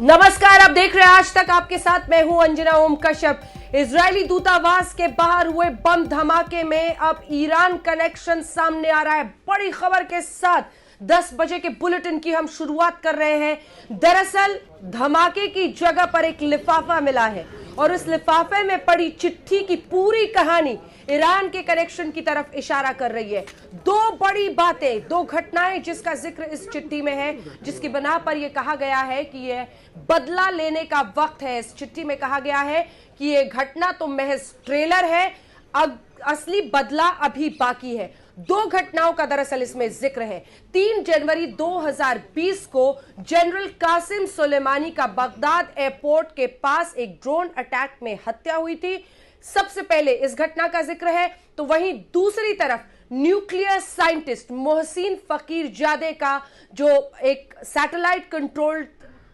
नमस्कार, आप देख रहे हैं आज तक, आपके साथ मैं हूं अंजना ओम कश्यप। इजरायली दूतावास के बाहर हुए बम धमाके में अब ईरान कनेक्शन सामने आ रहा है। बड़ी खबर के साथ 10 बजे के बुलेटिन की हम शुरुआत कर रहे हैं। दरअसल धमाके की जगह पर एक लिफाफा मिला है और उस लिफाफे में पड़ी चिट्ठी की पूरी कहानी ईरान के कनेक्शन की तरफ इशारा कर रही है। दो बड़ी बातें, दो घटनाएं जिसका जिक्र इस चिट्ठी में है, जिसकी बना पर यह कहा गया है कि यह बदला लेने का वक्त है। इस चिट्ठी में कहा गया है कि यह घटना तो महज ट्रेलर है, अब असली बदला अभी बाकी है। दो घटनाओं का दरअसल इसमें जिक्र है। 3 जनवरी 2020 को जनरल कासिम सुलेमानी का बगदाद एयरपोर्ट के पास एक ड्रोन अटैक में हत्या हुई थी। सबसे पहले इस घटना का जिक्र है, तो वहीं दूसरी तरफ न्यूक्लियर साइंटिस्ट मोहसिन फकीरजादे का जो एक satellite controlled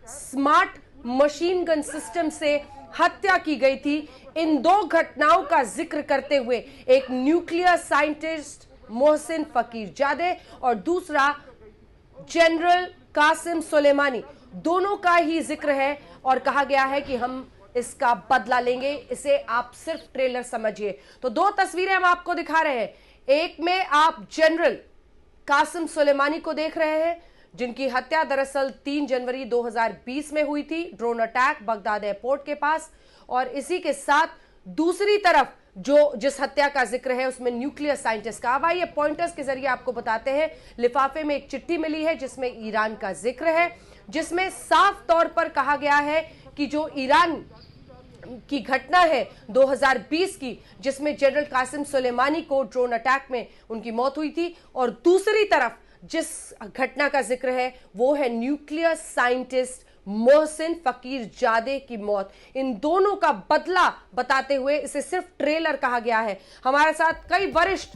smart machine gun system से हत्या की गई थी। इन दो घटनाओं का जिक्र करते हुए एक न्यूक्लियर साइंटिस्ट मोहसिन फकीरजादे और दूसरा जनरल कासिम सुलेमानी, दोनों का ही जिक्र है और कहा गया है कि हम इसका बदला लेंगे। इसे आप सिर्फ ट्रेलर समझिए। तो दो तस्वीरें हम आपको दिखा रहे हैं। एक में आप जनरल कासिम सुलेमानी को देख रहे हैं, जिनकी हत्या दरअसल 3 जनवरी 2020 में हुई थी, ड्रोन अटैक बगदाद एयरपोर्ट के पास। और इसी के साथ दूसरी तरफ जिस हत्या का जिक्र है उसमें न्यूक्लियर साइंटिस्ट का। अब आइए पॉइंटर्स के जरिए आपको बताते हैं। लिफाफे में एक चिट्ठी मिली है जिसमें ईरान का जिक्र है, जिसमें साफ तौर पर कहा गया है कि जो ईरान की घटना है 2020 की, जिसमें जनरल कासिम सुलेमानी को ड्रोन अटैक में उनकी मौत हुई थी, और दूसरी तरफ जिस घटना का जिक्र है वो है न्यूक्लियर साइंटिस्ट मोहसिन फकीरजादे की मौत। इन दोनों का बदला बताते हुए इसे सिर्फ ट्रेलर कहा गया है। हमारे साथ कई वरिष्ठ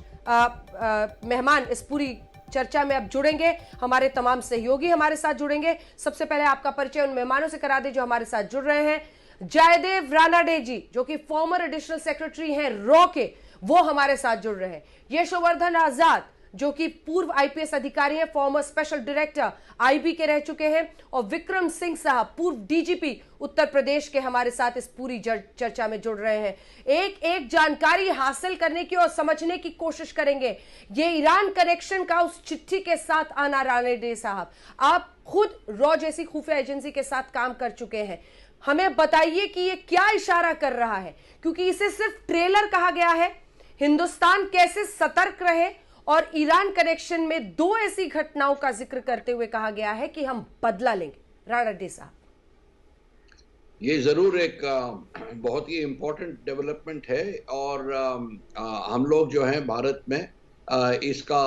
मेहमान इस पूरी चर्चा में अब जुड़ेंगे। हमारे तमाम सहयोगी हमारे साथ जुड़ेंगे। सबसे पहले आपका परिचय उन मेहमानों से करा दें जो हमारे साथ जुड़ रहे हैं। जयदेव रानाडे जी, जो कि फॉर्मर एडिशनल सेक्रेटरी हैं रॉ के, वो हमारे साथ जुड़ रहे हैं। यशवर्धन आजाद, जो कि पूर्व आईपीएस अधिकारी हैं, फॉर्मर स्पेशल डायरेक्टर आईबी के रह चुके हैं। और विक्रम सिंह साहब, पूर्व डीजीपी उत्तर प्रदेश के, हमारे साथ इस पूरी चर्चा में जुड़ रहे हैं। एक एक जानकारी हासिल करने की और समझने की कोशिश करेंगे। ये ईरान कनेक्शन का उस चिट्ठी के साथ आना, रानाडे साहब, आप खुद रॉ जैसी खुफिया एजेंसी के साथ काम कर चुके हैं। हमें बताइए कि ये क्या इशारा कर रहा है, क्योंकि इसे सिर्फ ट्रेलर कहा गया है। हिंदुस्तान कैसे सतर्क रहे, और ईरान कनेक्शन में दो ऐसी घटनाओं का जिक्र करते हुए कहा गया है कि हम बदला लेंगे। रानाडे साहब, ये जरूर एक बहुत ही इम्पोर्टेंट डेवलपमेंट है और हम लोग जो हैं भारत में इसका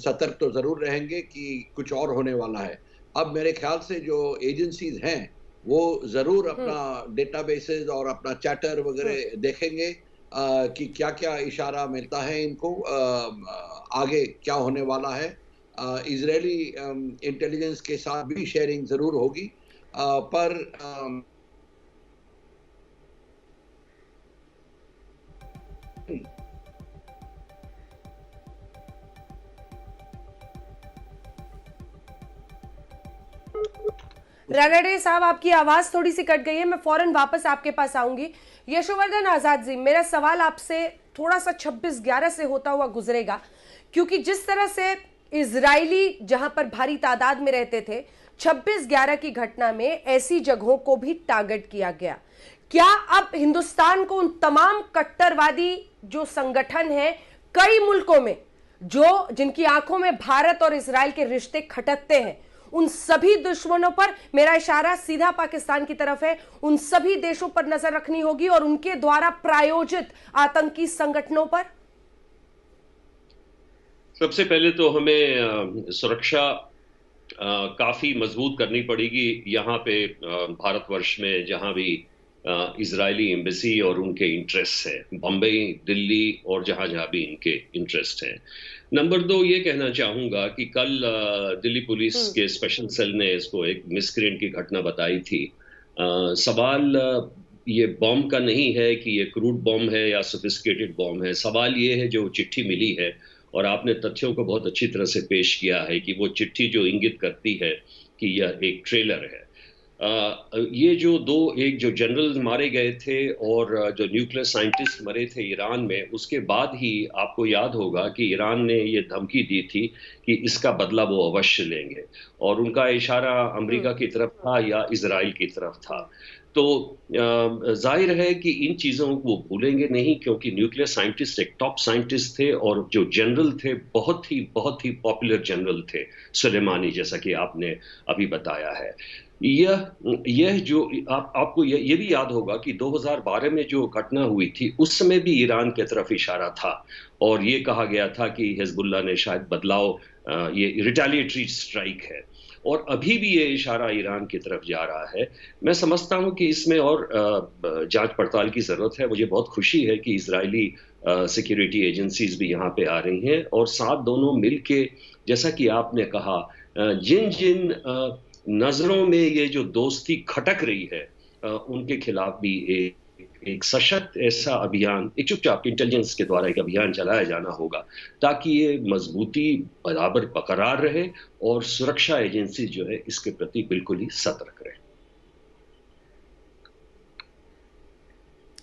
सतर्क तो जरूर रहेंगे कि कुछ और होने वाला है। अब मेरे ख्याल से जो एजेंसीज हैं वो जरूर अपना डेटाबेसेस और अपना चैटर वगैरह देखेंगे कि क्या क्या इशारा मिलता है इनको, आगे क्या होने वाला है। इजरायली इंटेलिजेंस के साथ भी शेयरिंग जरूर होगी, पर रानाडे साहब, आपकी आवाज थोड़ी सी कट गई है, मैं फौरन वापस आपके पास आऊंगी। यशवर्धन आजाद जी, मेरा सवाल आपसे थोड़ा सा 26/11 से होता हुआ गुजरेगा, क्योंकि जिस तरह से इजरायली जहां पर भारी तादाद में रहते थे, 26/11 की घटना में ऐसी जगहों को भी टारगेट किया गया। क्या अब हिंदुस्तान को उन तमाम कट्टरवादी जो संगठन हैं कई मुल्कों में, जिनकी आंखों में भारत और इजराइल के रिश्ते खटकते हैं, उन सभी दुश्मनों पर, मेरा इशारा सीधा पाकिस्तान की तरफ है, उन सभी देशों पर नजर रखनी होगी और उनके द्वारा प्रायोजित आतंकी संगठनों पर? सबसे पहले तो हमें सुरक्षा काफी मजबूत करनी पड़ेगी यहाँ पे भारतवर्ष में, जहाँ भी इजरायली एम्बेसी और उनके इंटरेस्ट है, बम्बई, दिल्ली और जहाँ जहाँ भी इनके इंटरेस्ट हैं। नंबर 2 ये कहना चाहूँगा कि कल दिल्ली पुलिस के स्पेशल सेल ने इसको एक मिसक्रेंट की घटना बताई थी। सवाल ये बॉम्ब का नहीं है कि ये क्रूड बॉम्ब है या सोफिस्टिकेटेड बॉम्ब है। सवाल ये है जो चिट्ठी मिली है, और आपने तथ्यों को बहुत अच्छी तरह से पेश किया है कि वो चिट्ठी जो इंगित करती है कि यह एक ट्रेलर है। ये जो एक जो जनरल मारे गए थे और जो न्यूक्लियर साइंटिस्ट मरे थे ईरान में, उसके बाद ही आपको याद होगा कि ईरान ने ये धमकी दी थी कि इसका बदला वो अवश्य लेंगे, और उनका इशारा अमेरिका की तरफ था या इजराइल की तरफ था। तो जाहिर है कि इन चीज़ों को वो भूलेंगे नहीं, क्योंकि न्यूक्लियर साइंटिस्ट एक टॉप साइंटिस्ट थे, और जो जनरल थे बहुत ही पॉपुलर जनरल थे, सुलेमानी, जैसा कि आपने अभी बताया है। यह जो आपको ये भी याद होगा कि 2012 में जो घटना हुई थी, उस समय भी ईरान की तरफ इशारा था, और ये कहा गया था कि हिजबुल्लाह ने शायद बदलाव, ये रिटेलिएटरी स्ट्राइक है, और अभी भी ये इशारा ईरान की तरफ जा रहा है। मैं समझता हूं कि इसमें और जांच पड़ताल की ज़रूरत है। मुझे बहुत खुशी है कि इजरायली सिक्योरिटी एजेंसीज भी यहाँ पे आ रही हैं, और साथ दोनों मिलके, जैसा कि आपने कहा, जिन जिन नज़रों में ये जो दोस्ती खटक रही है, उनके खिलाफ भी एक सशक्त ऐसा अभियान, एक चुपचाप इंटेलिजेंस के द्वारा एक अभियान चलाया जाना होगा, ताकि ये मजबूती बराबर बरकरार रहे और सुरक्षा एजेंसी जो है इसके प्रति बिल्कुल ही सतर्क रहे।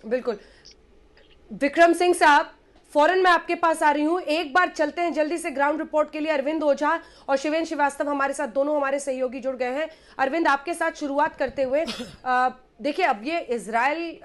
बिल्कुल। विक्रम सिंह साहब, फौरन मैं आपके पास आ रही हूं। एक बार चलते हैं जल्दी से ग्राउंड रिपोर्ट के लिए। अरविंद ओझा और शिवेन श्रीवास्तव हमारे साथ, दोनों हमारे सहयोगी जुड़ गए हैं। अरविंद, आपके साथ शुरुआत करते हुए, देखिए, अब ये इजराइल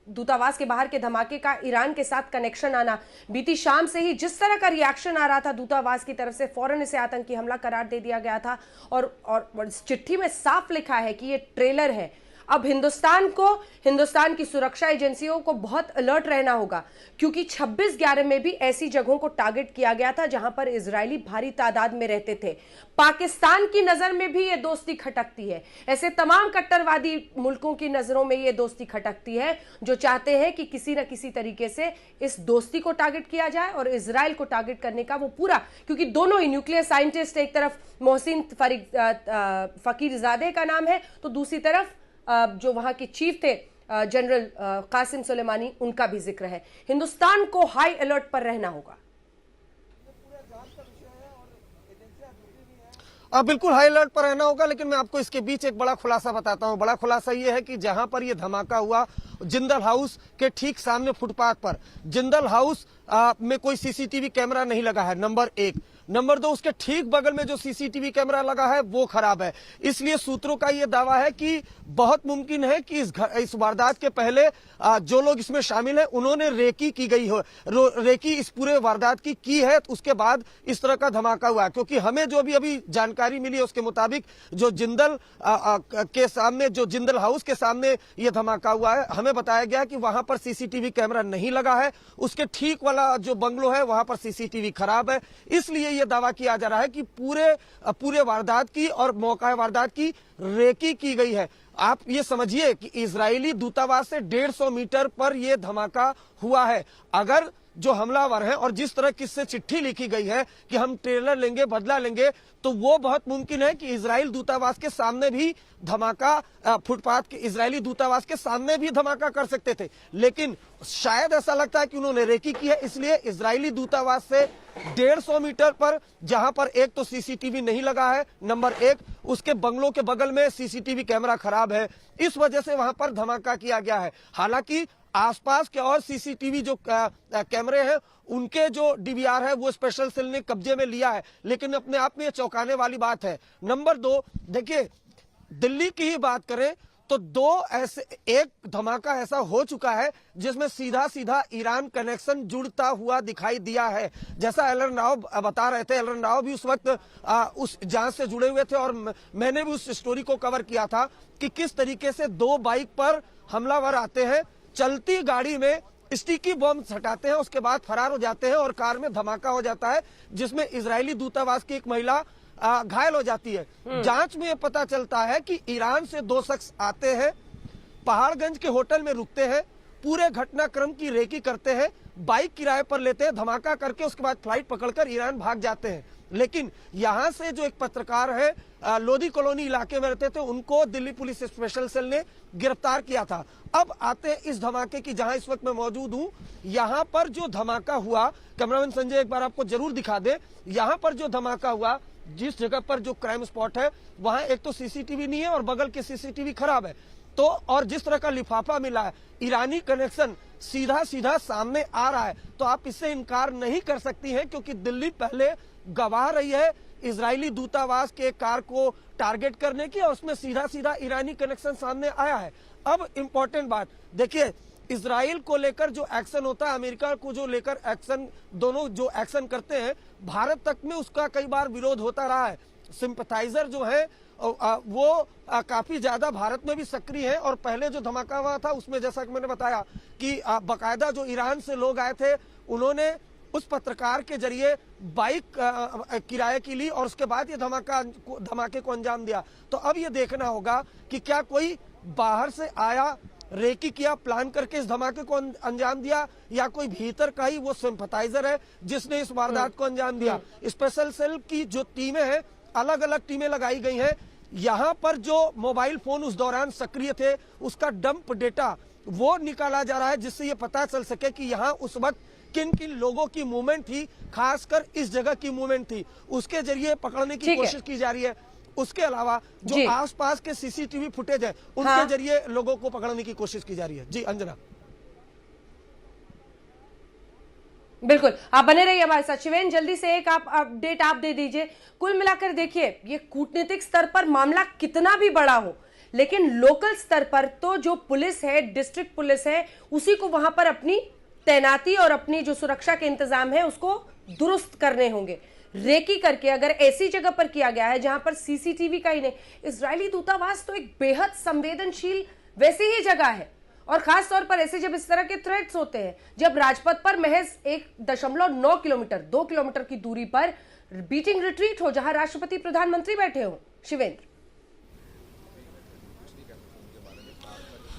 दूतावास के बाहर के धमाके का ईरान के साथ कनेक्शन आना, बीती शाम से ही जिस तरह का रिएक्शन आ रहा था दूतावास की तरफ से, फौरन इसे आतंकी हमला करार दे दिया गया था, और चिट्ठी में साफ लिखा है कि ये ट्रेलर है। अब हिंदुस्तान की सुरक्षा एजेंसियों को बहुत अलर्ट रहना होगा, क्योंकि 26/11 में भी ऐसी जगहों को टारगेट किया गया था जहां पर इजरायली भारी तादाद में रहते थे। पाकिस्तान की नजर में भी ये दोस्ती खटकती है। ऐसे तमाम कट्टरवादी मुल्कों की नजरों में ये दोस्ती खटकती है, जो चाहते हैं कि किसी न किसी तरीके से इस दोस्ती को टारगेट किया जाए, और इजराइल को टारगेट करने का वो पूरा, क्योंकि दोनों ही न्यूक्लियर साइंटिस्ट, एक तरफ मोहसिन फकीरजादे का नाम है, तो दूसरी तरफ जो वहां के चीफ थे जनरल कासिम सुलेमानी, उनका भी जिक्र है। हिंदुस्तान को हाई अलर्ट पर रहना होगा। बिल्कुल हाई अलर्ट पर रहना होगा, लेकिन मैं आपको इसके बीच एक बड़ा खुलासा बताता हूं। बड़ा खुलासा ये है कि जहां पर ये धमाका हुआ, जिंदल हाउस के ठीक सामने फुटपाथ पर, जिंदल हाउस में कोई सीसीटीवी कैमरा नहीं लगा है, नंबर 1। नंबर 2, उसके ठीक बगल में जो सीसीटीवी कैमरा लगा है वो खराब है। इसलिए सूत्रों का ये दावा है कि बहुत मुमकिन है कि इस वारदात के पहले जो लोग इसमें शामिल हैं, उन्होंने रेकी की गई हो, रेकी इस पूरे वारदात की है, तो उसके बाद इस तरह का धमाका हुआ है। क्योंकि हमें जो अभी जानकारी मिली है उसके मुताबिक, जो जिंदल के सामने, जो जिंदल हाउस के सामने ये धमाका हुआ है, हमें बताया गया कि वहां पर सीसीटीवी कैमरा नहीं लगा है। उसके ठीक वाला जो बंगलो है वहां पर सीसीटीवी खराब है। इसलिए यह दावा किया जा रहा है कि पूरे वारदात की और मौका वारदात की रेकी की गई है। आप ये समझिए कि इजरायली दूतावास से 150 मीटर पर यह धमाका हुआ है। अगर जो हमलावर हैं और जिस तरह किससे चिट्ठी लिखी गई है कि हम ट्रेलर लेंगे, बदला लेंगे, तो वो बहुत मुमकिन है कि इजराइल दूतावास के सामने भी धमाका, फुटपाथ के इजरायली दूतावास के सामने भी धमाका कर सकते थे। लेकिन शायद ऐसा लगता है कि उन्होंने रेकी की है, इसलिए इजरायली दूतावास से 150 मीटर पर, जहां पर एक तो सीसीटीवी नहीं लगा है, नंबर 1, उसके बंगलों के बगल में सीसीटीवी कैमरा खराब है, इस वजह से वहां पर धमाका किया गया है। हालांकि आसपास के और सीसीटीवी जो कैमरे हैं, उनके जो डीवीआर है वो स्पेशल सेल ने कब्जे में लिया है, लेकिन अपने आप में ये चौंकाने वाली बात है। नंबर 2, देखिए, दिल्ली की ही बात करें तो एक धमाका ऐसा हो चुका है जिसमें सीधा ईरान कनेक्शन जुड़ता हुआ दिखाई दिया है। जैसा एलन राव बता रहे थे, एलन राव भी उस वक्त उस जांच से जुड़े हुए थे, और मैंने भी उस स्टोरी को कवर किया था कि किस तरीके से 2 बाइक पर हमलावर आते हैं, चलती गाड़ी में स्टिकी बॉम्ब हटाते हैं, उसके बाद फरार हो जाते हैं, और कार में धमाका हो जाता है, जिसमें इजरायली दूतावास की एक महिला घायल हो जाती है। जांच में यह पता चलता है कि ईरान से 2 शख्स आते हैं, पहाड़गंज के होटल में रुकते हैं, पूरे घटनाक्रम की रेकी करते हैं, बाइक किराए पर लेते हैं, धमाका करके उसके बाद फ्लाइट पकड़कर ईरान भाग जाते हैं। लेकिन यहां से जो एक पत्रकार है, लोधी कॉलोनी इलाके में रहते थे, उनको दिल्ली पुलिस स्पेशल सेल ने गिरफ्तार किया था। अब आते हैं इस धमाके की, जहां इस वक्त मैं मौजूद हूं। यहां पर जो धमाका हुआ, कैमरामैन संजय एक बार आपको जरूर दिखा दे, यहां पर जो धमाका हुआ जिस जगह पर जो क्राइम स्पॉट है वहां एक तो सीसीटीवी नहीं है और बगल के सीसीटीवी खराब है। तो और जिस तरह का लिफाफा मिला है, ईरानी कनेक्शन सीधा सीधा सामने आ रहा है, तो आप इससे इनकार नहीं कर सकती हैं, क्योंकि दिल्ली पहले गवाह रही है इजरायली दूतावास के कार को टारगेट करने की, और उसमें सीधा सीधा ईरानी कनेक्शन सामने आया है। अब इंपॉर्टेंट बात देखिए, इजराइल को लेकर जो एक्शन होता है, अमेरिका को जो लेकर एक्शन, दोनों जो एक्शन करते हैं, भारत तक में उसका कई बार विरोध होता रहा है। सिंपथाइजर जो है वो काफी ज्यादा भारत में भी सक्रिय है, और पहले जो धमाका हुआ था उसमें जैसा कि मैंने बताया कि बाकायदा जो ईरान से लोग आए थे, उन्होंने उस पत्रकार के जरिए बाइक किराए की ली और उसके बाद ये धमाके को अंजाम दिया। तो अब ये देखना होगा कि क्या कोई बाहर से आया, रेकी किया, प्लान करके इस धमाके को अंजाम दिया, या कोई भीतर का ही वो सिंपथाइजर है जिसने इस वारदात को अंजाम दिया। स्पेशल सेल की जो टीमें हैं, अलग अलग टीमें लगाई गई हैं। यहाँ पर जो मोबाइल फोन उस दौरान सक्रिय थे, उसका डंप डेटा वो निकाला जा रहा है, जिससे ये पता चल सके कि यहाँ उस वक्त किन किन लोगों की मूवमेंट थी, खासकर इस जगह की मूवमेंट थी, उसके जरिए पकड़ने की कोशिश की जा रही है। उसके अलावा जो आसपास के सीसीटीवी फुटेज है, उनके जरिए लोगों को पकड़ने की कोशिश की जा रही है। जी अंजना। बिल्कुल, आप बने रहिए हमारे साथ। शिवेन, जल्दी से एक आप अपडेट आप दे दीजिए। कुल मिलाकर देखिए, ये कूटनीतिक स्तर पर मामला कितना भी बड़ा हो, लेकिन लोकल स्तर पर तो जो पुलिस है, डिस्ट्रिक्ट पुलिस है, उसी को वहां पर अपनी तैनाती और अपनी जो सुरक्षा के इंतजाम है उसको दुरुस्त करने होंगे। रेकी करके अगर ऐसी जगह पर किया गया है जहां पर सीसीटीवी का ही नहीं, इजरायली दूतावास तो एक बेहद संवेदनशील वैसी ही जगह है, और खास तौर पर ऐसे जब इस तरह के थ्रेट्स होते हैं, जब राजपथ पर महज 1.9 किलोमीटर 2 किलोमीटर की दूरी पर बीटिंग रिट्रीट हो, जहां राष्ट्रपति प्रधानमंत्री बैठे हो। शिवेंद्र,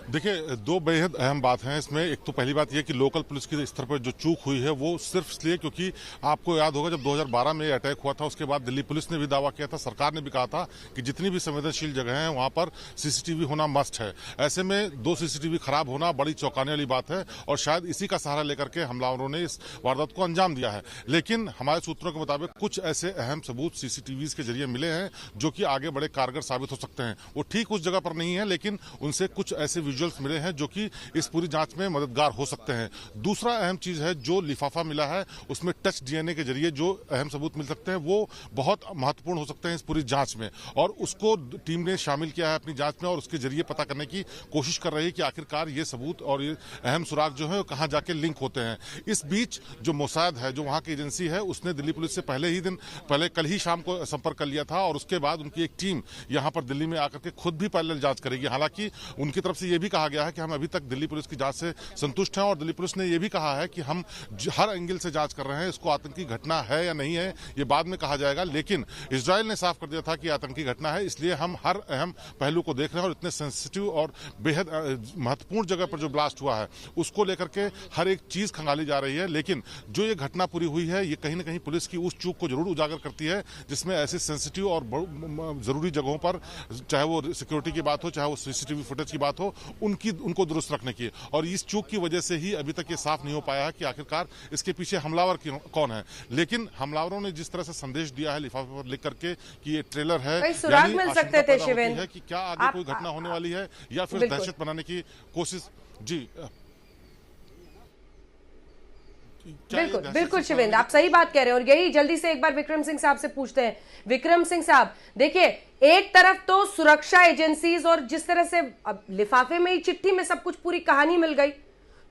देखिए, दो बेहद अहम बात हैं इसमें। एक तो पहली बात यह कि लोकल पुलिस की स्तर पर जो चूक हुई है वो सिर्फ इसलिए क्योंकि आपको याद होगा जब 2012 में अटैक हुआ था, उसके बाद दिल्ली पुलिस ने भी दावा किया था, सरकार ने भी कहा था कि जितनी भी संवेदनशील जगह हैं वहां पर सीसीटीवी होना मस्ट है। ऐसे में 2 सीसीटीवी खराब होना बड़ी चौंकाने वाली बात है, और शायद इसी का सहारा लेकर के हमलावरों ने इस वारदात को अंजाम दिया है। लेकिन हमारे सूत्रों के मुताबिक कुछ ऐसे अहम सबूत सीसीटीवी के जरिए मिले हैं जो कि आगे बड़े कारगर साबित हो सकते हैं। वो ठीक उस जगह पर नहीं है, लेकिन उनसे कुछ ऐसे विजुअल्स मिले हैं जो कि इस पूरी जांच में मददगार हो सकते हैं। दूसरा अहम चीज है, जो लिफाफा मिला है उसमें टच डीएनए के जरिए जो अहम सबूत मिल सकते हैं वो बहुत महत्वपूर्ण हो सकते हैं इस पूरी जांच में, और उसको टीम ने शामिल किया है अपनी जांच में, और उसके जरिए पता करने की कोशिश कर रही है कि आखिरकार ये सबूत और ये अहम सुराग जो है वो कहां जाके लिंक होते हैं। इस बीच जो मोसाद है, जो वहां की एजेंसी है, उसने दिल्ली पुलिस से पहले कल ही शाम को संपर्क कर लिया था, और उसके बाद उनकी एक टीम यहां पर दिल्ली में आकर के खुद भी पैरेलल जांच करेगी। हालांकि उनकी तरफ से यह भी कहा गया है कि हम अभी तक दिल्ली पुलिस की जांच से संतुष्ट हैं, और दिल्ली पुलिस ने यह भी कहा है कि हम हर एंगल से जांच कर रहे हैं, इसको आतंकी घटना है या नहीं है ये बाद में कहा जाएगा। लेकिन इजराइल ने साफ कर दिया था कि आतंकी घटना है, इसलिए हम हर अहम पहलू को देख रहे हैं, और इतने सेंसिटिव और बेहद महत्वपूर्ण जगह पर जो ब्लास्ट हुआ है उसको लेकर के हर एक चीज खंगाली जा रही है। लेकिन जो ये घटना पूरी हुई है, ये कहीं ना कहीं पुलिस की उस चूक को जरूर उजागर करती है जिसमें ऐसे सेंसिटिव और जरूरी जगहों पर, चाहे वो सिक्योरिटी की बात हो, चाहे वो सीसीटीवी फुटेज की बात हो, उनको दुरुस्त रखने की। और इस चूक की वजह से ही अभी तक ये साफ नहीं हो पाया है कि आखिरकार इसके पीछे हमलावर कौन है। लेकिन हमलावरों ने जिस तरह से संदेश दिया है लिफाफे पर लिख करके कि ये ट्रेलर है, सुराग मिल सकते थे शिवेंद्र, है कि क्या आगे कोई घटना होने वाली है या फिर दहशत बनाने की कोशिश। जी बिल्कुल बिल्कुल शिवेंद्र, आप सही बात कह रहे हैं, और यही जल्दी से एक बार विक्रम सिंह साहब से पूछते हैं। विक्रम सिंह साहब, देखिए, एक तरफ तो सुरक्षा एजेंसीज, और जिस तरह से अब लिफाफे में ही चिट्ठी में सब कुछ पूरी कहानी मिल गई,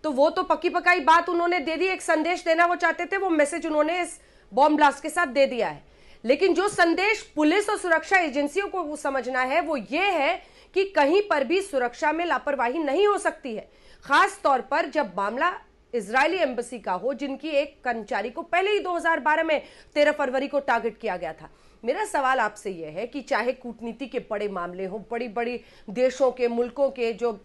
तो वो तो पक्की पकाई बात उन्होंने दे दी, एक संदेश देना वो चाहते थे, वो मैसेज उन्होंने इस बॉम्ब ब्लास्ट के साथ दे दिया है। लेकिन जो संदेश पुलिस और सुरक्षा एजेंसियों को वो समझना है वो ये है कि कहीं पर भी सुरक्षा में लापरवाही नहीं हो सकती है, खास तौर पर जब मामला इजरायली एम्बेसी का हो, जिनकी एक कर्मचारी को पहले ही 2012 में 13 फरवरी को टारगेट किया गया था। मेरा सवाल आपसे यह है कि चाहे कूटनीति के बड़े मामले हो, बड़ी बड़ी देशों के, मुल्कों के, जो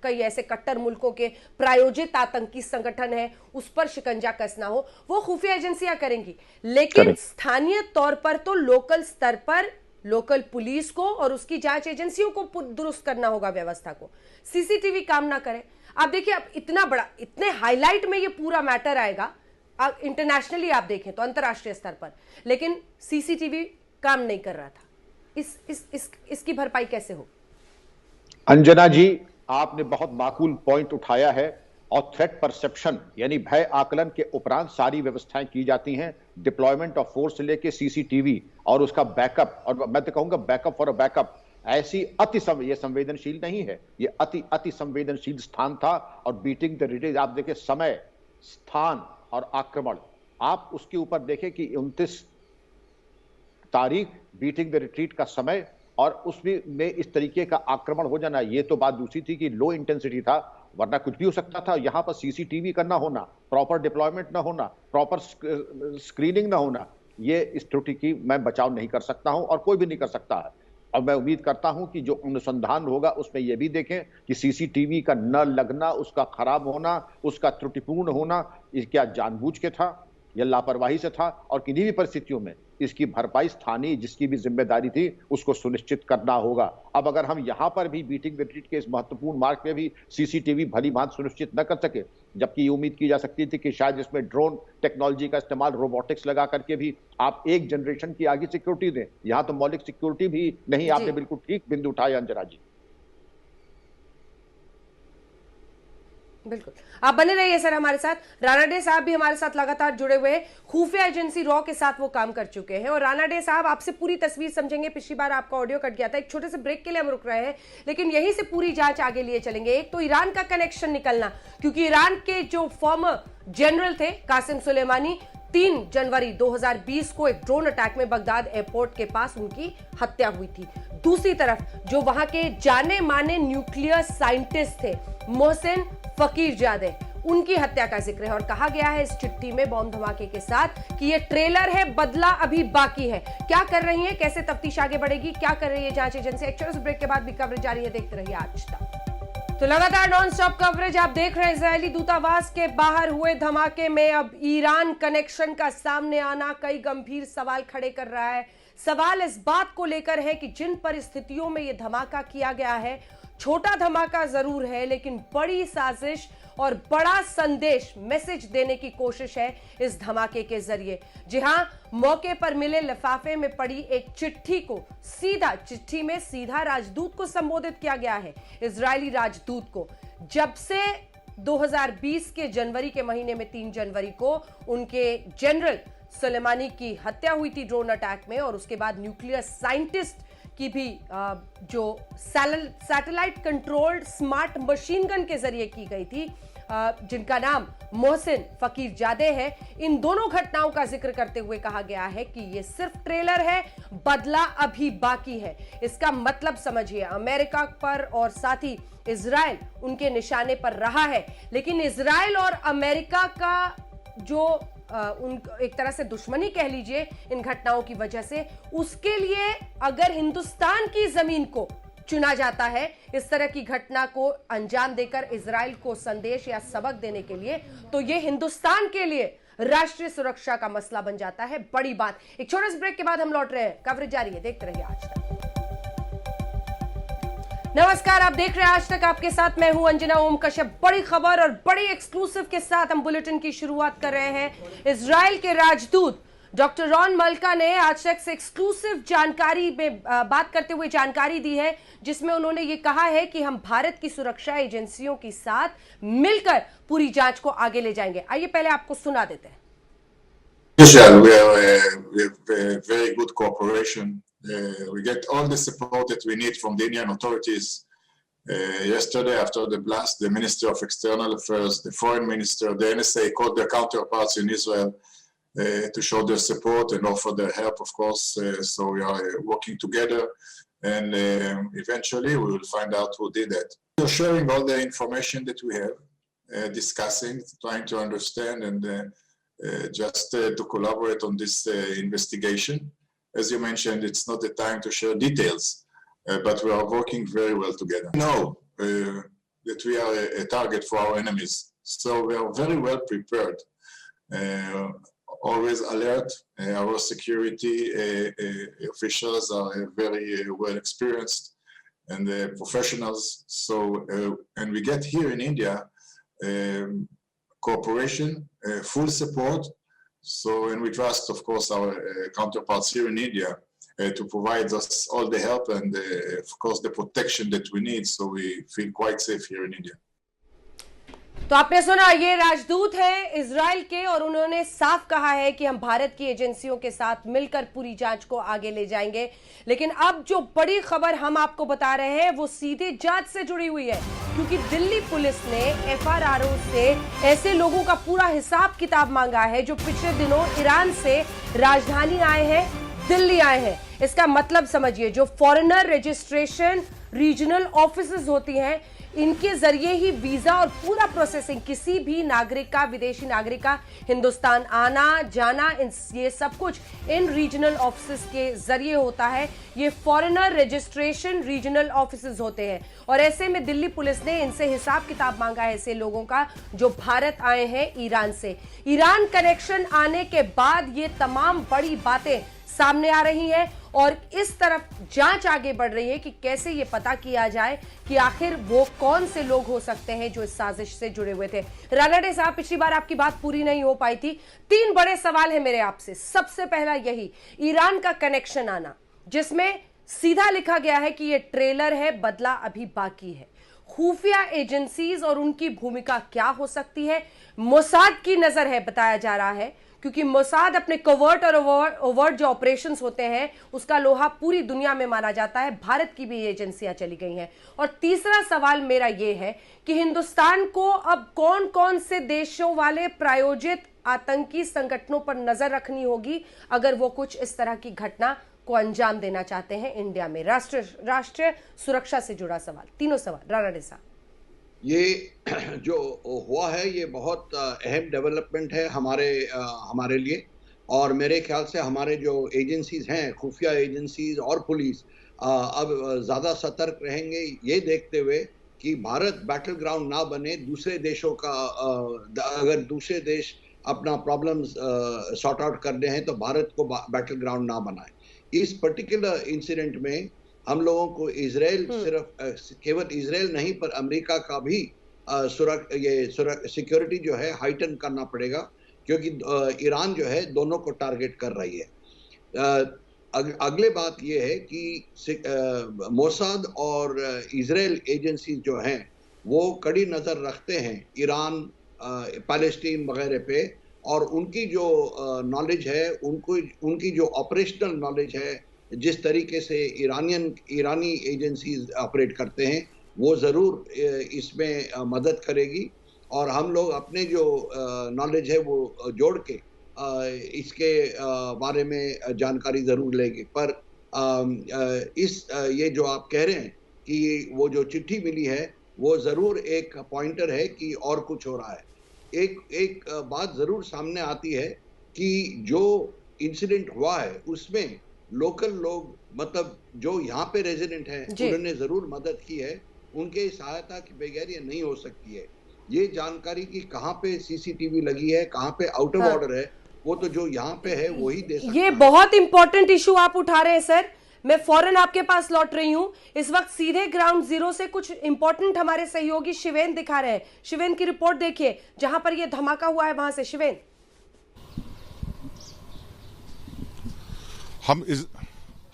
कई ऐसे कट्टर मुल्कों के प्रायोजित आतंकी संगठन है, उस पर शिकंजा कसना हो, वो खुफिया एजेंसियां करेंगी। लेकिन स्थानीय तौर पर तो लोकल स्तर पर लोकल पुलिस को और उसकी जांच एजेंसियों को दुरुस्त करना होगा व्यवस्था को। सीसीटीवी काम ना करे। आप देखिए, अब इतना बड़ा, इतने हाईलाइट में ये पूरा मैटर आएगा इंटरनेशनली, आप देखें तो अंतर्राष्ट्रीय स्तर पर, लेकिन सीसीटीवी काम नहीं कर रहा था, इसकी भरपाई कैसे हो? अंजना जी, आपने बहुत माकूल पॉइंट उठाया है। और थ्रेट परसेप्शन यानी भय आकलन के उपरांत सारी व्यवस्थाएं की जाती हैं, डिप्लॉयमेंट ऑफ फोर्स से लेके सीसीटीवी और उसका बैकअप, और मैं तो कहूंगा बैकअप फॉर अ बैकअप। ऐसी ये संवेदनशील नहीं है, ये अति संवेदनशील स्थान था। और बीटिंग द रिट्रीट, आप देखिए समय, स्थान और आक्रमण, आप उसके ऊपर देखें कि 29 तारीख बीटिंग द रिट्रीट का समय और उसमें में इस तरीके का आक्रमण हो जाना, ये तो बात दूसरी थी कि लो इंटेंसिटी था, वरना कुछ भी हो सकता था। यहां पर सीसीटीवी का ना होना, प्रॉपर डिप्लॉयमेंट ना होना, प्रॉपर स्क्रीनिंग ना होना, ये इस त्रुटि की मैं बचाव नहीं कर सकता हूं और कोई भी नहीं कर सकता है। और मैं उम्मीद करता हूं कि जो अनुसंधान होगा उसमें यह भी देखें कि सीसीटीवी का न लगना, उसका खराब होना, उसका त्रुटिपूर्ण होना, ये क्या जानबूझ के था या लापरवाही से था, और किन्हीं भी परिस्थितियों में इसकी भरपाई स्थानीय जिसकी भी जिम्मेदारी थी उसको सुनिश्चित करना होगा। अब अगर हम यहां पर भी बीटिंग द रिट्रीट के इस महत्वपूर्ण मार्ग पे भी सीसीटीवी भली भांति सुनिश्चित न कर सके, जबकि ये उम्मीद की जा सकती थी कि शायद इसमें ड्रोन टेक्नोलॉजी का इस्तेमाल, रोबोटिक्स लगा करके भी आप एक जनरेशन की आगे सिक्योरिटी दें, यहां तो मौलिक सिक्योरिटी भी नहीं। आपने बिल्कुल ठीक बिंदु उठाया अंजना जी। बिल्कुल, आप बने रहिए सर हमारे साथ। राणा डे साहब भी हमारे साथ लगातार जुड़े हुए हैं, खुफिया एजेंसी रॉ के साथ वो काम कर चुके हैं। और राणा डे साहब, आपसे पूरी तस्वीर समझेंगे। पिछली बार आपका ऑडियो कट गया था, एक छोटे से ब्रेक के लिए हम रुक रहे हैं, लेकिन यहीं से पूरी जांच आगे लिए चलेंगे। एक तो ईरान का कनेक्शन निकलना, क्योंकि ईरान के जो फॉर्मर जनरल थे कासिम सुलेमानी, 3 जनवरी 2020 को एक ड्रोन अटैक में बगदाद एयरपोर्ट के पास उनकी हत्या हुई थी। दूसरी तरफ जो वहां के जाने माने न्यूक्लियर साइंटिस्ट थे मोहसिन फकीरजादे, उनकी हत्या का जिक्र है। और कहा गया है इस चिट्ठी में बॉम्ब धमाके के साथ कि ये ट्रेलर है, बदला अभी बाकी है। क्या कर रही है, कैसे तफ्तीश आगे बढ़ेगी, क्या कर रही है जांच एजेंसी? एक छोटे से ब्रेक के बाद भी कवरेज जारी है, देखते रहिए आज तक। तो लगातार नॉन स्टॉप कवरेज आप देख रहे हैं। इजरायली दूतावास के बाहर हुए धमाके में अब ईरान कनेक्शन का सामने आना कई गंभीर सवाल खड़े कर रहा है। सवाल इस बात को लेकर है कि जिन परिस्थितियों में यह धमाका किया गया है, छोटा धमाका जरूर है, लेकिन बड़ी साजिश और बड़ा संदेश, मैसेज देने की कोशिश है इस धमाके के जरिए। जी हां, मौके पर मिले लिफाफे में पड़ी एक चिट्ठी को चिट्ठी में सीधा राजदूत को संबोधित किया गया है, इजरायली राजदूत को। जब से 2020 के जनवरी के महीने में 3 जनवरी को उनके जनरल सुलेमानी की हत्या हुई थी ड्रोन अटैक में, और उसके बाद न्यूक्लियर साइंटिस्ट की भी जो satellite controlled smart machine gun के जरिए की गई थी, जिनका नाम मोहसिन फकीरजादे है। इन दोनों घटनाओं का जिक्र करते हुए कहा गया है कि यह सिर्फ ट्रेलर है, बदला अभी बाकी है। इसका मतलब समझिए, अमेरिका पर और साथ ही इजराइल उनके निशाने पर रहा है, लेकिन इजराइल और अमेरिका का जो एक तरह से दुश्मनी कह लीजिए इन घटनाओं की वजह से, उसके लिए अगर हिंदुस्तान की जमीन को चुना जाता है इस तरह की घटना को अंजाम देकर इजराइल को संदेश या सबक देने के लिए, तो यह हिंदुस्तान के लिए राष्ट्रीय सुरक्षा का मसला बन जाता है। बड़ी बात। एक छोटे से ब्रेक के बाद हम लौट रहे हैं, कवरेज जारी है, देखते रहिए आज तक। नमस्कार, आप देख रहे हैं आज तक, आपके साथ मैं हूं अंजना ओम कश्यप। बड़ी खबर और बड़ी एक्सक्लूसिव के साथ हम बुलेटिन की शुरुआत कर रहे हैं। इजराइल के राजदूत डॉक्टर रॉन मल्का ने आज तक से एक्सक्लूसिव जानकारी में बात करते हुए जानकारी दी है, जिसमें उन्होंने ये कहा है कि हम भारत की सुरक्षा एजेंसियों के साथ मिलकर पूरी जांच को आगे ले जाएंगे। आइए पहले आपको सुना देते हैं। We have very good cooperation. We get all the support that we need from the Indian authorities. Yesterday, after the blast, the Minister of External Affairs, the Foreign Minister, the NSA called their counterparts in Israel to show their support and offer their help, of course. So we are working together, and eventually we will find out who did that. We are sharing all the information that we have, discussing, trying to understand, and just to collaborate on this investigation. As you mentioned, it's not the time to share details, but we are working very well together. We know that we are a target for our enemies, so we are very well prepared, always alert. Our security officials are very well experienced and professionals. So, and we get here in India cooperation, full support. So, and we trust, of course, our counterparts here in India. to provide us all the help and, of course, the protection that we need. So we feel quite safe here in India. तो आपने सुना, ये राजदूत है Israel के और उन्होंने साफ कहा है कि हम भारत की एजेंसियों के साथ मिलकर पूरी जांच को आगे ले जाएंगे। लेकिन अब जो बड़ी खबर हम आपको बता रहे हैं वो सीधे जांच से जुड़ी हुई है, क्योंकि दिल्ली पुलिस ने एफआरआरओ से ऐसे लोगों का पूरा हिसाब किताब मांगा है जो पिछले दिनों ईरान से राजधानी आए हैं, दिल्ली आए हैं। इसका मतलब समझिए, जो फॉरेनर रजिस्ट्रेशन रीजनल ऑफिसेज होती हैं, इनके जरिए ही वीजा और पूरा प्रोसेसिंग किसी भी नागरिक का, विदेशी नागरिक का हिंदुस्तान आना जाना, ये सब कुछ इन रीजनल ऑफिसेज के जरिए होता है। ये फॉरेनर रजिस्ट्रेशन रीजनल ऑफिसेज होते हैं और ऐसे में दिल्ली पुलिस ने इनसे हिसाब किताब मांगा है ऐसे लोगों का जो भारत आए हैं ईरान से। ईरान कनेक्शन आने के बाद ये तमाम बड़ी बातें सामने आ रही हैं और इस तरफ जांच आगे बढ़ रही है कि कैसे ये पता किया जाए कि आखिर वो कौन से लोग हो सकते हैं जो इस साजिश से जुड़े हुए थे। रानडे साहब, पिछली बार आपकी बात पूरी नहीं हो पाई थी। 3 बड़े सवाल है मेरे आपसे। सबसे पहला यही, ईरान का कनेक्शन आना, जिसमें सीधा लिखा गया है कि ये ट्रेलर है, बदला अभी बाकी है। खुफिया एजेंसीज और उनकी भूमिका क्या हो सकती है? मोसाद की नजर है, बताया जा रहा है, क्योंकि मोसाद अपने कवर्ट और ओवर्ट जो ऑपरेशंस होते हैं उसका लोहा पूरी दुनिया में माना जाता है। भारत की भी एजेंसियां चली गई हैं। और तीसरा सवाल मेरा यह है कि हिंदुस्तान को अब कौन कौन से देशों वाले प्रायोजित आतंकी संगठनों पर नजर रखनी होगी अगर वो कुछ इस तरह की घटना को अंजाम देना चाहते हैं इंडिया में। राष्ट्रीय सुरक्षा से जुड़ा सवाल, तीनों सवाल। रानडे साहब, ये जो हुआ है ये बहुत अहम डेवलपमेंट है हमारे लिए, और मेरे ख्याल से हमारे जो एजेंसीज हैं, खुफिया एजेंसीज और पुलिस अब ज़्यादा सतर्क रहेंगे, ये देखते हुए कि भारत बैटल ग्राउंड ना बने दूसरे देशों का। अगर दूसरे देश अपना प्रॉब्लम्स सॉर्ट आउट करने हैं तो भारत को बैटल ग्राउंड ना बनाए। इस पर्टिकुलर इंसिडेंट में हम लोगों को इजराइल, सिर्फ केवल इजराइल नहीं पर अमेरिका का भी सिक्योरिटी जो है हाइटन करना पड़ेगा, क्योंकि ईरान जो है दोनों को टारगेट कर रही है। अगले बात ये है कि मोसाद और इजराइल एजेंसी जो हैं वो कड़ी नज़र रखते हैं ईरान, पैलेस्टीन वगैरह पे, और उनकी जो नॉलेज है, उनकी जो ऑपरेशनल नॉलेज है, जिस तरीके से ईरानी एजेंसीज ऑपरेट करते हैं, वो ज़रूर इसमें मदद करेगी। और हम लोग अपने जो नॉलेज है वो जोड़ के इसके बारे में जानकारी ज़रूर लेंगे। पर ये जो आप कह रहे हैं कि वो जो चिट्ठी मिली है वो ज़रूर एक पॉइंटर है कि और कुछ हो रहा है। एक बात ज़रूर सामने आती है कि जो इंसिडेंट हुआ है उसमें लोकल लोग, मतलब जो यहाँ पे रेजिडेंट हैं, उन्होंने जरूर मदद की है। उनके सहायता के बगैर ये नहीं हो सकती है। ये जानकारी कि कहाँ पे सीसीटीवी लगी है, कहाँ पे आउट ऑफ ऑर्डर है, वो तो जो यहाँ पे है वही दे सकता है। ये बहुत इंपॉर्टेंट इशू आप उठा रहे हैं सर। मैं फौरन आपके पास लौट रही हूं। इस वक्त सीधे ग्राउंड जीरो से कुछ इंपॉर्टेंट हमारे सहयोगी शिवेन दिखा रहे हैं। शिवेन की रिपोर्ट देखिए, जहां पर ये धमाका हुआ है वहां से। शिवेन,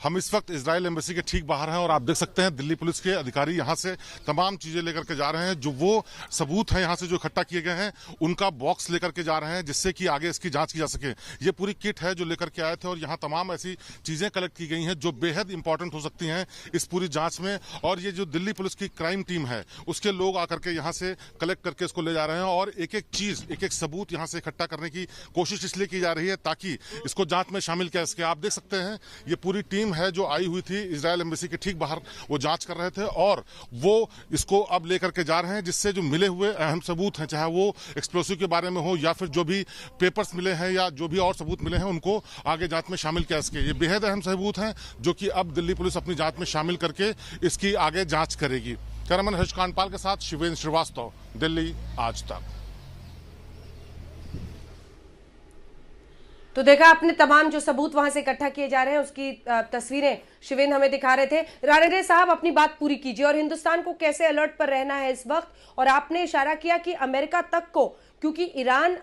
हम इस वक्त इजराइल एम्बेसी के ठीक बाहर हैं और आप देख सकते हैं दिल्ली पुलिस के अधिकारी यहां से तमाम चीजें लेकर के जा रहे हैं। जो वो सबूत हैं यहां से जो इकट्ठा किए गए हैं उनका बॉक्स लेकर के जा रहे हैं, जिससे कि आगे इसकी जांच की जा सके। ये पूरी किट है जो लेकर के आए थे और यहाँ तमाम ऐसी चीजें कलेक्ट की गई हैं जो बेहद इंपॉर्टेंट हो सकती हैं इस पूरी जांच में। और ये जो दिल्ली पुलिस की क्राइम टीम है उसके लोग आकर के यहाँ से कलेक्ट करके इसको ले जा रहे हैं और एक एक चीज, एक एक सबूत यहाँ से इकट्ठा करने की कोशिश इसलिए की जा रही है ताकि इसको जांच में शामिल किया सके। आप देख सकते हैं ये पूरी टीम है जो आई हुई थी इजराइल एम्बेसी के ठीक बाहर, वो जांच कर रहे थे और वो इसको अब लेकर के जा रहे हैं, जिससे जो मिले हुए अहम सबूत हैं, चाहे वो एक्सप्लोसिव के बारे में हो या फिर जो भी पेपर्स मिले हैं या जो भी और सबूत मिले हैं, उनको आगे जांच में शामिल किया सके। ये बेहद अहम सबूत हैं जो कि अब दिल्ली पुलिस अपनी जांच में शामिल करके इसकी आगे जांच करेगी। कैमरामैन हर्ष कांडपाल के साथ शिवेन श्रीवास्तव, दिल्ली आज तक। तो देखा आपने तमाम जो सबूत वहां से इकट्ठा किए जा रहे हैं उसकी तस्वीरें शिवेन हमें दिखा रहे थे। रानडे साहब, अपनी बात पूरी कीजिए और हिंदुस्तान को कैसे अलर्ट पर रहना है इस वक्त। और आपने इशारा किया कि अमेरिका तक को, क्योंकि ईरान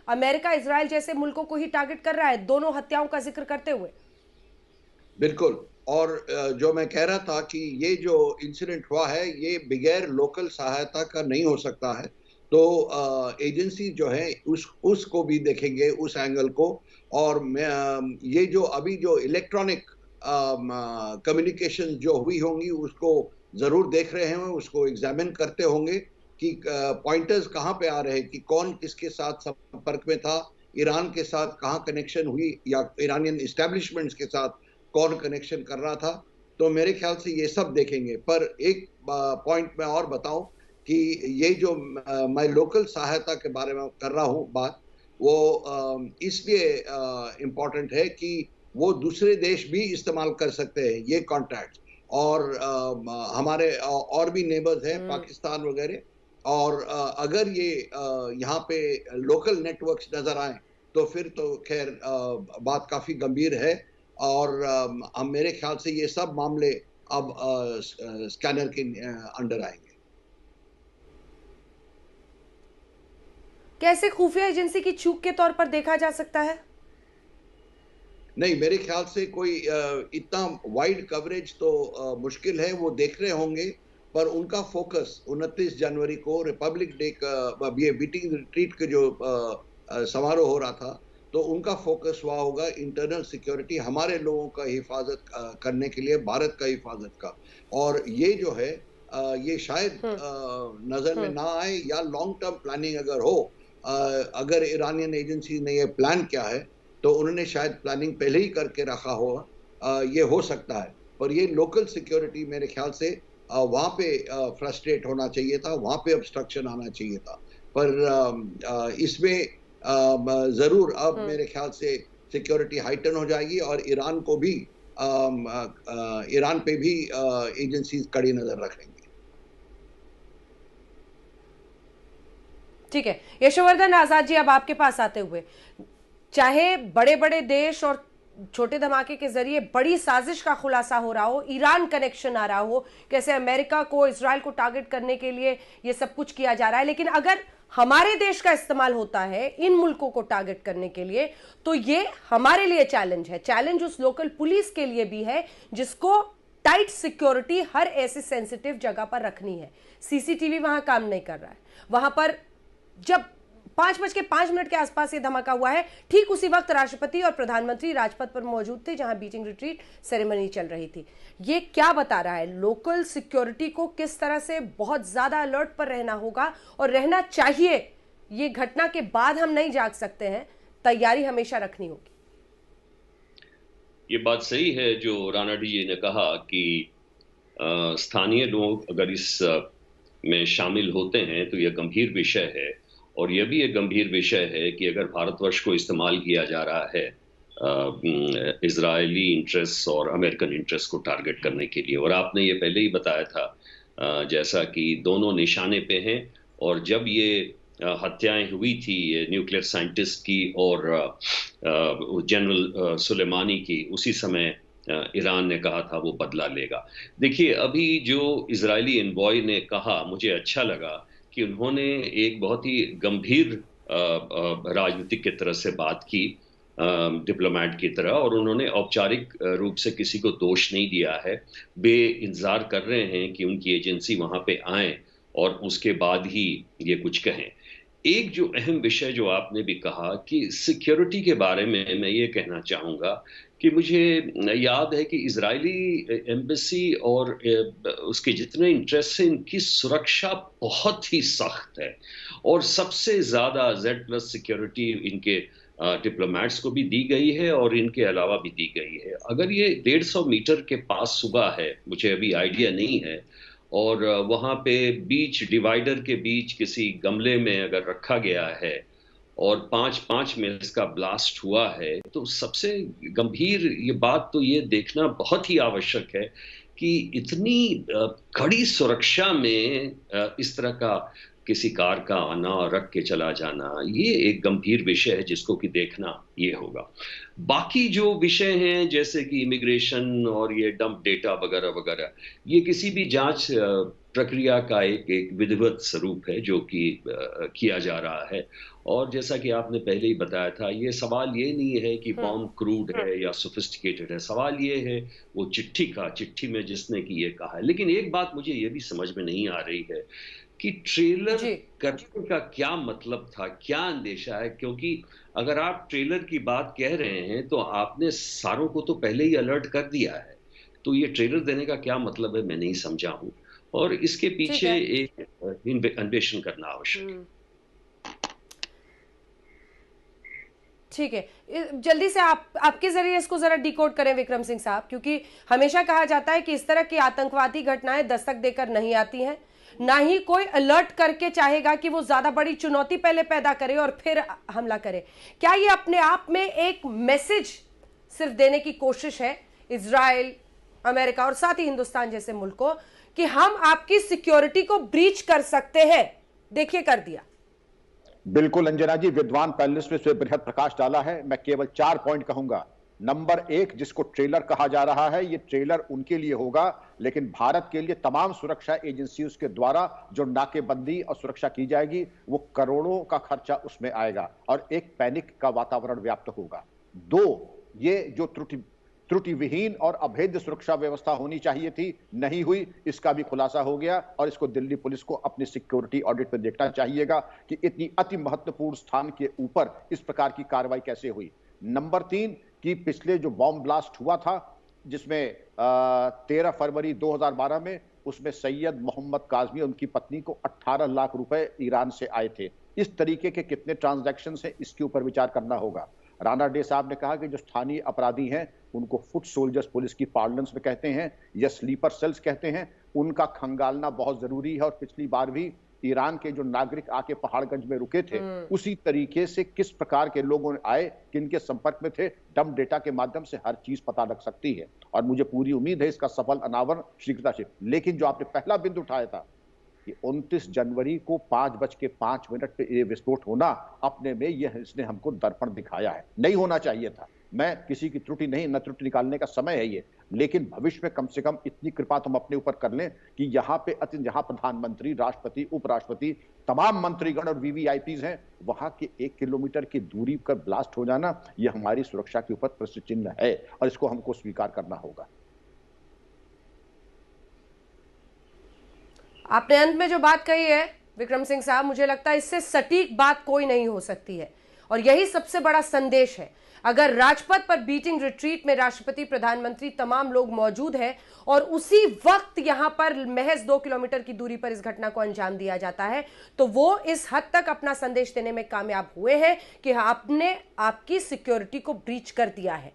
अमेरिका इजराइल जैसे मुल्कों को ही टारगेट कर रहा है, दोनों हत्याओं का जिक्र करते हुए। बिल्कुल। और जो मैं कह रहा था कि ये जो इंसिडेंट हुआ है ये बगैर लोकल सहायता का नहीं हो सकता है। तो एजेंसी जो है उसको भी देखेंगे उस एंगल को। और ये जो अभी जो इलेक्ट्रॉनिक कम्युनिकेशन जो हुई होंगी उसको जरूर देख रहे हैं, उसको एग्जामिन करते होंगे कि पॉइंटर्स कहाँ पे आ रहे हैं, कि कौन किसके साथ संपर्क में था, ईरान के साथ कहाँ कनेक्शन हुई, या ईरानियन इस्टेब्लिशमेंट्स के साथ कौन कनेक्शन कर रहा था। तो मेरे ख्याल से ये सब देखेंगे। पर एक पॉइंट मैं और बताऊं कि ये जो मैं लोकल सहायता के बारे में कर रहा हूं बात, वो इसलिए इम्पोर्टेंट है कि वो दूसरे देश भी इस्तेमाल कर सकते हैं ये कॉन्ट्रैक्ट। और हमारे और भी नेबर्स हैं पाकिस्तान वगैरह। और अगर ये यहाँ पे लोकल नेटवर्क्स नजर आए तो फिर तो खैर बात काफी गंभीर है। और हम मेरे ख्याल से ये सब मामले अब स्कैनर के अंडर आएंगे। कैसे खुफिया एजेंसी की चूक के तौर पर देखा जा सकता है? नहीं, मेरे ख्याल से कोई इतना वाइड कवरेज तो मुश्किल है। वो देख रहे होंगे, पर उनका फोकस 29 जनवरी को रिपब्लिक डे का बीटिंग रिट्रीट के जो समारोह हो रहा था, तो उनका फोकस हुआ होगा इंटरनल सिक्योरिटी, हमारे लोगों का हिफाजत करने के लिए, भारत का हिफाजत का। और ये जो है ये शायद नजर में ना आए, या लॉन्ग टर्म प्लानिंग अगर हो, अगर ईरानियन एजेंसी ने ये प्लान किया है तो उन्होंने शायद प्लानिंग पहले ही करके रखा होगा, ये हो सकता है। पर ये लोकल सिक्योरिटी मेरे ख्याल से वहाँ पे फ्रस्ट्रेट होना चाहिए था, वहाँ पे ऑब्स्ट्रक्शन आना चाहिए था। पर इसमें जरूर अब मेरे ख्याल से सिक्योरिटी हाइटन हो जाएगी, और ईरान को भी ईरान पे भी एजेंसीज कड़ी नजर रखेंगे। ठीक है, यशोवर्धन आजाद जी, अब आपके पास आते हुए, चाहे बड़े बड़े देश और छोटे धमाके के जरिए बड़ी साजिश का खुलासा हो रहा हो, ईरान कनेक्शन आ रहा हो, कैसे अमेरिका को, इजराइल को टारगेट करने के लिए ये सब कुछ किया जा रहा है, लेकिन अगर हमारे देश का इस्तेमाल होता है इन मुल्कों को टारगेट करने के लिए, तो ये हमारे लिए चैलेंज है। चैलेंज उस लोकल पुलिस के लिए भी है जिसको टाइट सिक्योरिटी हर ऐसी सेंसिटिव जगह पर रखनी है। सीसीटीवी वहां काम नहीं कर रहा है। वहां पर जब 5:05 के आसपास ये धमाका हुआ है, ठीक उसी वक्त राष्ट्रपति और प्रधानमंत्री राजपथ पर मौजूद थे जहां बीटिंग रिट्रीट सेरेमनी चल रही थी। ये क्या बता रहा है? लोकल सिक्योरिटी को किस तरह से बहुत ज्यादा अलर्ट पर रहना होगा और रहना चाहिए। ये घटना के बाद हम नहीं जाग सकते हैं, तैयारी हमेशा रखनी होगी। ये बात सही है जो राणा डी जी ने कहा कि स्थानीय लोग अगर इस में शामिल होते हैं तो यह गंभीर विषय है। और यह भी एक गंभीर विषय है कि अगर भारतवर्ष को इस्तेमाल किया जा रहा है इजरायली इंटरेस्ट और अमेरिकन इंटरेस्ट को टारगेट करने के लिए, और आपने ये पहले ही बताया था जैसा कि दोनों निशाने पे हैं। और जब ये हत्याएं हुई थी न्यूक्लियर साइंटिस्ट की और जनरल सुलेमानी की, उसी समय ईरान ने कहा था वो बदला लेगा। देखिए, अभी जो इजरायली एनवॉय ने कहा, मुझे अच्छा लगा कि उन्होंने एक बहुत ही गंभीर राजनीतिक की तरह से बात की, डिप्लोमेट की तरह, और उन्होंने औपचारिक रूप से किसी को दोष नहीं दिया है। वे इंतजार कर रहे हैं कि उनकी एजेंसी वहां पे आए और उसके बाद ही ये कुछ कहें। एक जो अहम विषय जो आपने भी कहा कि सिक्योरिटी के बारे में मैं ये कहना चाहूँगा कि मुझे याद है कि इजरायली एम्बेसी और उसके जितने इंटरेस्ट हैं, इनकी सुरक्षा बहुत ही सख्त है। और सबसे ज़्यादा Z+ सिक्योरिटी इनके डिप्लोमेट्स को भी दी गई है और इनके अलावा भी दी गई है। अगर ये 150 मीटर के पास हुआ है, मुझे अभी आइडिया नहीं है, और वहाँ पे बीच डिवाइडर के बीच किसी गमले में अगर रखा गया है और 5-5 में इसका ब्लास्ट हुआ है, तो सबसे गंभीर ये बात तो ये देखना बहुत ही आवश्यक है कि इतनी कड़ी सुरक्षा में इस तरह का किसी कार का आना और रख के चला जाना, ये एक गंभीर विषय है जिसको कि देखना ये होगा। बाकी जो विषय हैं जैसे कि इमिग्रेशन और ये डंप डेटा वगैरह वगैरह, ये किसी भी जांच प्रक्रिया का एक विधिवत स्वरूप है जो कि किया जा रहा है। और जैसा कि आपने पहले ही बताया था, ये सवाल ये नहीं है कि बॉम्ब क्रूड है या सोफिस्टिकेटेड है, सवाल ये है वो चिट्ठी में जिसने कि ये कहा है। लेकिन एक बात मुझे ये भी समझ में नहीं आ रही है कि ट्रेलर करने का क्या मतलब था, क्या अंदेशा है, क्योंकि अगर आप ट्रेलर की बात कह रहे हैं तो आपने सारों को तो पहले ही अलर्ट कर दिया है, तो ये ट्रेलर देने का क्या मतलब है मैं नहीं समझा हूं, और इसके पीछे एक अन्वेषण करना आवश्यक है। ठीक है, जल्दी से आपके जरिए इसको जरा डिकोड करें विक्रम सिंह साहब, क्योंकि हमेशा कहा जाता है कि इस तरह की आतंकवादी घटनाएं दस्तक देकर नहीं आती हैं, ना ही कोई अलर्ट करके चाहेगा कि वो ज्यादा बड़ी चुनौती पहले पैदा करे और फिर हमला करे। क्या ये अपने आप में एक मैसेज सिर्फ देने की कोशिश है इजराइल, अमेरिका और साथ ही हिंदुस्तान जैसे मुल्कों कि हम आपकी सिक्योरिटी को ब्रीच कर सकते हैं? देखिए, कर दिया। बिल्कुल अंजना जी, विद्वान पैनलिस्ट ने इसमें बृहद प्रकाश डाला है। मैं केवल 4 पॉइंट कहूंगा। नंबर 1, जिसको ट्रेलर कहा जा रहा है, ये ट्रेलर उनके लिए होगा, लेकिन भारत के लिए तमाम सुरक्षा एजेंसियों के द्वारा जो नाकेबंदी और सुरक्षा की जाएगी वो करोड़ों का खर्चा उसमें आएगा और एक पैनिक का वातावरण व्याप्त होगा। 2, ये जो त्रुटि विहीन और अभेद्य सुरक्षा व्यवस्था होनी चाहिए थी, नहीं हुई, इसका भी खुलासा हो गया और इसको दिल्ली पुलिस को अपनी सिक्योरिटी ऑडिट में देखना चाहिएगा कि इतनी अति महत्वपूर्ण स्थान के ऊपर इस प्रकार की कार्रवाई कैसे हुई। नंबर 3, कि पिछले जो बॉम्ब ब्लास्ट हुआ था जिसमें 13 फरवरी 2012 में, उसमें सैयद मोहम्मद काजमी और उनकी पत्नी को 18 लाख रुपए ईरान से आए थे। इस तरीके के कितने ट्रांजैक्शन है, इसके ऊपर विचार करना होगा। राणा डे साहब ने कहा कि जो स्थानीय अपराधी हैं उनको फुट सोल्जर्स पुलिस की पार्लमेंट में कहते हैं या स्लीपर सेल्स कहते हैं, उनका खंगालना बहुत जरूरी है। और पिछली बार भी ईरान के जो नागरिक आके पहाड़गंज में रुके थे, उसी तरीके से किस प्रकार के लोगों आए, किनके संपर्क में थे, डंप डेटा के माध्यम से हर चीज पता लग सकती है और मुझे पूरी उम्मीद है इसका सफल अनावरण शीघ्रता से। लेकिन जो आपने पहला बिंदु उठाया था कि 29 जनवरी को 5:05 पे ये विस्फोट होना, अपने में यह इसने हमको दर्पण दिखाया है। नहीं होना चाहिए था। मैं किसी की त्रुटि नहीं, न त्रुटि निकालने का समय है ये, लेकिन भविष्य में कम से कम इतनी कृपा तो हम अपने ऊपर कर लें कि यहाँ पे जहाँ प्रधानमंत्री, राष्ट्रपति, उपराष्ट्रपति, तमाम मंत्रीगण और वीवीआईपीज हैं, वहां के 1 किलोमीटर की दूरी पर ब्लास्ट हो जाना, यह हमारी सुरक्षा के ऊपर प्रश्न चिन्ह है और इसको हमको स्वीकार करना होगा। आपने अंत में जो बात कही है विक्रम सिंह साहब, मुझे लगता है इससे सटीक बात कोई नहीं हो सकती है और यही सबसे बड़ा संदेश है। अगर राजपथ पर बीटिंग रिट्रीट में राष्ट्रपति, प्रधानमंत्री, तमाम लोग मौजूद हैं और उसी वक्त यहां पर महज 2 किलोमीटर की दूरी पर इस घटना को अंजाम दिया जाता है, तो वो इस हद तक अपना संदेश देने में कामयाब हुए हैं कि आपने आपकी सिक्योरिटी को ब्रीच कर दिया है।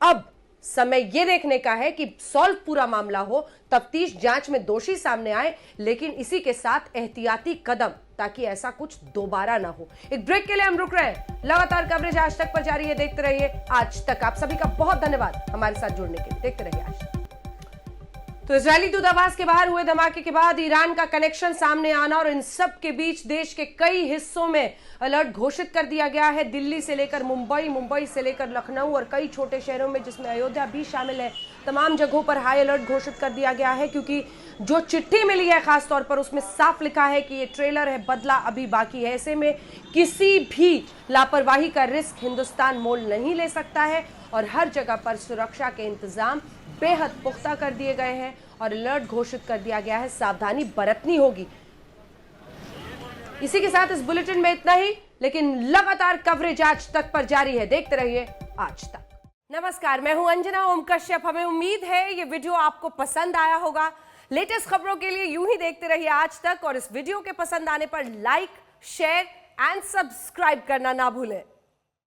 अब समय यह देखने का है कि सॉल्व पूरा मामला हो, तफ्तीश जांच में दोषी सामने आए, लेकिन इसी के साथ एहतियाती कदम ताकि ऐसा कुछ दोबारा ना हो। एक ब्रेक के लिए हम रुक रहे हैं। लगातार कवरेज आज तक पर जारी है, देखते रहिए आज तक। आप सभी का बहुत धन्यवाद हमारे साथ जुड़ने के लिए, देखते रहिए आज तक। तो इजरायली दूतावास के बाहर हुए धमाके के बाद ईरान का कनेक्शन सामने आना और इन सब के बीच देश के कई हिस्सों में अलर्ट घोषित कर दिया गया है। दिल्ली से लेकर मुंबई, मुंबई से लेकर लखनऊ और कई छोटे शहरों में जिसमें अयोध्या भी शामिल है, तमाम जगहों पर हाई अलर्ट घोषित कर दिया गया है, क्योंकि जो चिट्ठी मिली है खासतौर पर उसमें साफ लिखा है कि ये ट्रेलर है, बदला अभी बाकी है। ऐसे में किसी भी लापरवाही का रिस्क हिंदुस्तान मोल नहीं ले सकता है और हर जगह पर सुरक्षा के इंतजाम बेहद पुख्ता कर दिए गए हैं और अलर्ट घोषित कर दिया गया है। सावधानी बरतनी होगी। इसी के साथ इस बुलेटिन में इतना ही, लेकिन लगातार कवरेज आज तक पर जारी है, देखते रहिए आज तक। नमस्कार, मैं हूं अंजना ओम कश्यप। हमें उम्मीद है ये वीडियो आपको पसंद आया होगा। लेटेस्ट खबरों के लिए यूं ही देखते रहिए आज तक और इस वीडियो के पसंद आने पर लाइक, शेयर एंड सब्सक्राइब करना ना भूलें।